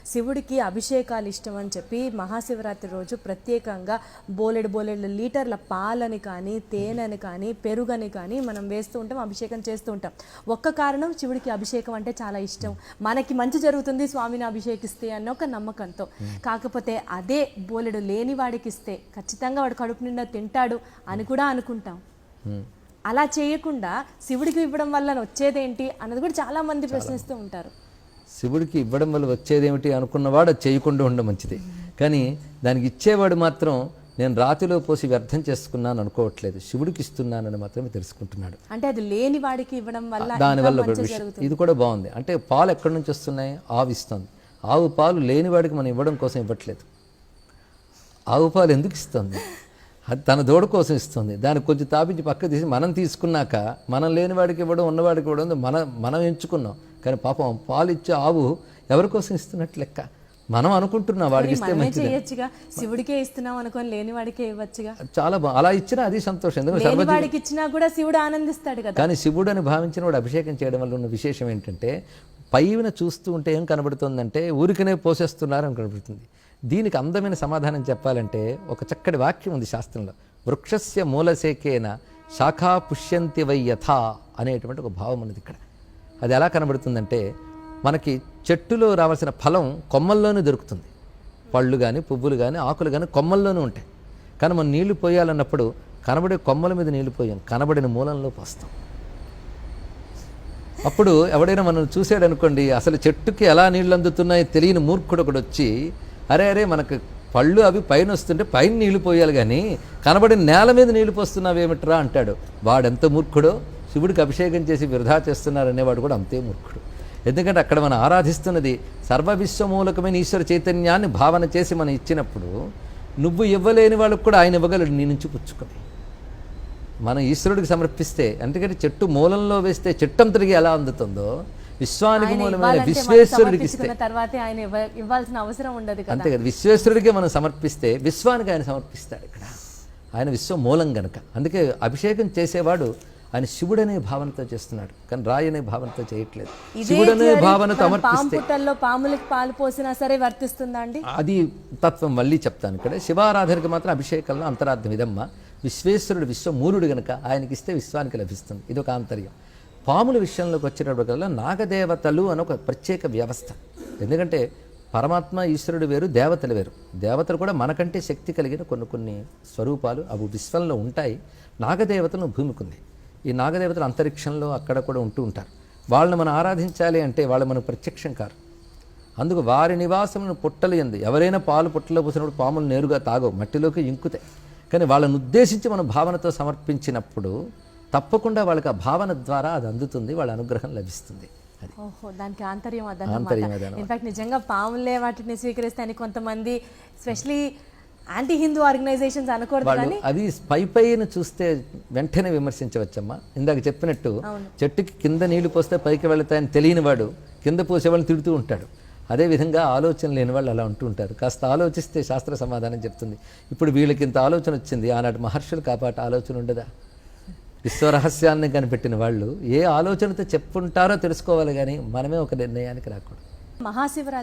శివుడికి అభిషేకాలు ఇష్టం అని చెప్పి మహాశివరాత్రి రోజు ప్రత్యేకంగా బోలెడు లీటర్ల పాలని కానీ తేనెని కానీ పెరుగని కానీ మనం వేస్తూ ఉంటాం, అభిషేకం చేస్తూ ఉంటాం. ఒక్క కారణం, శివుడికి అభిషేకం అంటే చాలా ఇష్టం, మనకి మంచి జరుగుతుంది స్వామిని అభిషేకిస్తే అన్న ఒక నమ్మకంతో. కాకపోతే అదే బోలెడు లేని వాడికి ఇస్తే ఖచ్చితంగా వాడు కడుపు నిండా తింటాడు అని కూడా అనుకుంటాం. అలా చేయకుండా శివుడికి ఇవ్వడం వల్ల వచ్చేదేంటి అన్నది కూడా చాలా మంది ప్రశ్నిస్తూ ఉంటారు. శివుడికి ఇవ్వడం వల్ల వచ్చేదేమిటి అనుకున్నవాడు అది చేయకుండా ఉండడం మంచిది. కానీ దానికి ఇచ్చేవాడు మాత్రం నేను రాతిలో పోసి వ్యర్థం చేసుకున్నాను అనుకోవట్లేదు, శివుడికి ఇస్తున్నానని మాత్రమే తెలుసుకుంటున్నాడు. అంటే అది లేని వాడికి ఇవ్వడం వల్ల దానివల్ల ఇది కూడా బాగుంది. అంటే పాలు ఎక్కడి నుంచి వస్తున్నాయి? ఆవు ఇస్తుంది. ఆవు పాలు లేని వాడికి మనం ఇవ్వడం కోసం ఇవ్వట్లేదు. ఆవు పాలు ఎందుకు ఇస్తుంది? అది తన దూడ కోసం ఇస్తుంది. దానికి కొంచెం తాపించి పక్క తీసి మనం తీసుకున్నాక మనం లేని వాడికి ఇవ్వడం, ఉన్నవాడికి ఇవ్వడం మనం ఎంచుకున్నాం. కానీ పాపం పాలు ఇచ్చే ఆవు ఎవరి కోసం ఇస్తున్నట్టు లెక్క. మనం అనుకుంటున్నాం వాడికి ఇస్తే మంచిది, శివుడికే ఇస్తున్నాం అనుకోని లేని వాడికే ఇవ్వచ్చుగా. చాలా అలా ఇచ్చినా అది సంతోషం, ఎందుకంటే వాడికి ఇచ్చినా కూడా శివుడు ఆనందిస్తాడు కదా. కానీ శివుడు అని భావించిన వాడు అభిషేకం చేయడం వల్ల ఉన్న విశేషం ఏంటంటే, పైన చూస్తూ ఉంటే ఏం కనబడుతుందంటే ఊరికనే పోసేస్తున్నారని కనబడుతుంది. దీనికి అందమైన సమాధానం చెప్పాలంటే ఒక చక్కటి వాక్యం ఉంది శాస్త్రంలో. వృక్షస్య మూలశేకేన శాఖా పుష్యంతి వై యథా అనేటువంటి ఒక భావం ఉన్నది ఇక్కడ. అది ఎలా కనబడుతుందంటే, మనకి చెట్టులో రావాల్సిన ఫలం కొమ్మల్లోనే దొరుకుతుంది. పళ్ళు కానీ పువ్వులు కానీ ఆకులు కానీ కొమ్మల్లోనే ఉంటాయి. కానీ మనం నీళ్లు పోయాలన్నప్పుడు కనబడే కొమ్మల మీద నీళ్లు పోయాం, కనబడిన మూలంలో పోస్తాం. అప్పుడు ఎవడైనా మనం చూసాడనుకోండి, అసలు చెట్టుకి ఎలా నీళ్ళు అందుతున్నాయో తెలియని మూర్ఖుడు ఒకడు వచ్చి, అరే మనకు పళ్ళు అవి పైన వస్తుంటే పైన నీళ్లు పోయాలి కానీ కనబడిన నేల మీద నీళ్లు పోస్తున్నావేమిట్రా అంటాడు. వాడెంత మూర్ఖుడో, శివుడికి అభిషేకం చేసి వృధా చేస్తున్నారనేవాడు కూడా అంతే మూర్ఖుడు. ఎందుకంటే అక్కడ మనం ఆరాధిస్తున్నది సర్వవిశ్వమూలకమైన ఈశ్వర చైతన్యాన్ని భావన చేసి మనం ఇచ్చినప్పుడు, నువ్వు ఇవ్వలేని వాళ్ళకు కూడా ఆయన ఇవ్వగలడు నీ నుంచి పుచ్చుకొని. మనం ఈశ్వరుడికి సమర్పిస్తే, ఎందుకంటే చెట్టు మూలంలో వేస్తే చెట్టంతటికి ఎలా అందుతుందో, విశ్వానికి మూలమైన విశ్వేశ్వరుడికి ఇస్తే ఇవ్వాల్సిన అవసరం ఉండదు. అంతే కదా, విశ్వేశ్వరుడికే మనం సమర్పిస్తే విశ్వానికి ఆయన సమర్పిస్తాడు. ఇక్కడ ఆయన విశ్వ మూలం గనక. అందుకే అభిషేకం చేసేవాడు ఆయన శివుడనే భావనతో చేస్తున్నాడు, కానీ రాయి అనే భావనతో చేయట్లేదు. శివుడనే భావనతో సమర్పిస్తే పాములకి పాలు పోసినా సరే వర్తిస్తుందా అండి? అది తత్వం మళ్ళీ చెప్తాను. ఇక్కడ శివారాధనకి మాత్రం అభిషేకంలో అంతరార్థం ఇదమ్మా. విశ్వేశ్వరుడు విశ్వమూలుడు గనక ఆయనకి ఇస్తే విశ్వానికి లభిస్తుంది. ఇది ఒక ఆంతర్యం. పాముల విషయంలోకి వచ్చేటప్పటికల్లా నాగదేవతలు అని ఒక ప్రత్యేక వ్యవస్థ. ఎందుకంటే పరమాత్మ ఈశ్వరుడు వేరు, దేవతలు వేరు. దేవతలు కూడా మనకంటే శక్తి కలిగిన కొన్ని స్వరూపాలు అవి విశ్వంలో ఉంటాయి. నాగదేవతలు భూమికి ఉంది. ఈ నాగదేవతలు అంతరిక్షంలో అక్కడ కూడా ఉంటూ ఉంటారు. వాళ్ళని మనం ఆరాధించాలి అంటే వాళ్ళు మనకు ప్రత్యక్షం కారు. అందుకు వారి నివాసములను పుట్టలు ఎందు ఎవరైనా పాలు పుట్టలో పోసినప్పుడు పాములు నేరుగా తాగవు, మట్టిలోకి ఇంకుతాయి. కానీ వాళ్ళని ఉద్దేశించి మనం భావనతో సమర్పించినప్పుడు తప్పకుండా వాళ్ళకి ఆ భావన ద్వారా అది అందుతుంది, వాళ్ళ అనుగ్రహం లభిస్తుంది. దానికి ఆంతర్యం ఇన్ఫాక్ట్ నిజంగా పాములే వాటిని స్వీకరిస్తాయని కొంతమంది స్పెషలీ యాంటీ హిందూ ఆర్గనైజేషన్స్ అనకూడదు, కానీ అది పైన చూస్తే వెంటనే విమర్శించవచ్చమ్మా. ఇందాక చెప్పినట్టు చెట్టుకి కింద నీళ్లు పోస్తే పైకి వెళతాయని తెలియని వాడు కింద పోసే వాళ్ళని తిడుతూ ఉంటాడు. అదేవిధంగా ఆలోచన లేని వాళ్ళు అలా ఉంటూ ఉంటారు. కాస్త ఆలోచిస్తే శాస్త్ర సమాధానం చెప్తుంది. ఇప్పుడు వీళ్ళకి ఇంత ఆలోచన వచ్చింది, ఆనాటి మహర్షులు కాపాట ఆలోచన ఉండదా? విశ్వరహస్యాన్ని కనిపెట్టిన వాళ్ళు ఏ ఆలోచనతో చెప్పుంటారో తెలుసుకోవాలి, కానీ మనమే ఒక నిర్ణయానికి రాకూడదు. మహాశివరాత్రి